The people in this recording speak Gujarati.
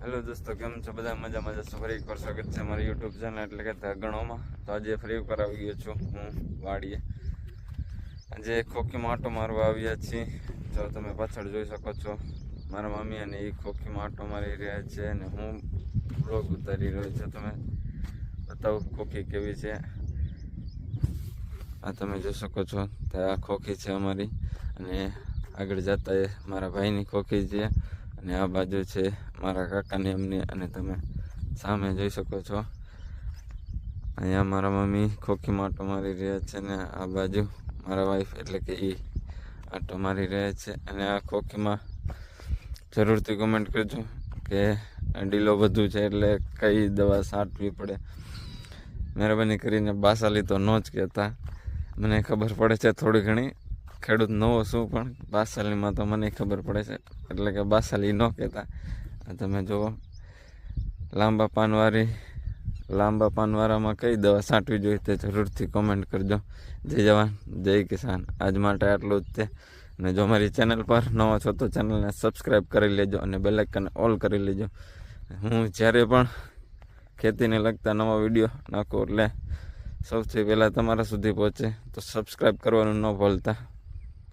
હેલો દોસ્તો, કેમ છો બધા? મજામાં જશો? ફરી એકવાર સ્વાગત છે મારી યુટ્યુબ ચેનલ એટલે કે ધગણોમાં. તો આજે ફરી એકવાર આવી ગયો છું હું વાડીએ. આજે ખોખીમાં આંટો મારવા આવ્યા છીએ. જો તમે પાછળ જોઈ શકો છો મારા મમ્મી અને એ ખોખીમાં આંટો મારી રહ્યા છે અને હું બ્લોગ ઉતારી રહ્યો છું. તમે બતાવો ખોખી કેવી છે. આ તમે જોઈ શકો છો તો આ ખોખી છે અમારી, અને આગળ જતા એ મારા ભાઈની ખોખી છે, અને આ બાજુ છે મારા કાકાની એમની. અને તમે સામે જોઈ શકો છો અહીંયા મારા મમ્મી ખોખીમાં આંટો મારી રહ્યા છે, ને આ બાજુ મારા વાઈફ એટલે કે એ આંટો મારી રહ્યા છે. અને આ ખોખીમાં જરૂરથી કોમેન્ટ કરજો કે ડીલો બધું છે એટલે કઈ દવા છાંટવી પડે. મહેરબાની કરીને બાસાલી તો ન જ કહેતા, મને ખબર પડે છે થોડી ઘણી, ખેડૂત નવો શું પણ બાસાલીમાં તો મને ખબર પડે છે, એટલે કે બાસાલી ન કહેતા. તમે જુઓ લાંબા પાનવાળામાં કઈ દવા છાંટવી જોઈએ તે જરૂરથી કોમેન્ટ કરજો. જય જવાન જય કિસાન. આજ માટે આટલું જ તે. અને જો મારી ચેનલ પર નવા છો તો ચેનલને સબસ્ક્રાઈબ કરી લેજો અને બેલ આઇકન ઓલ કરી લેજો. હું જ્યારે પણ ખેતીને લગતા નવા વિડીયો નાખું એટલે સૌથી પહેલાં તમારા સુધી પહોંચે, તો સબસ્ક્રાઈબ કરવાનું ન ભૂલતા.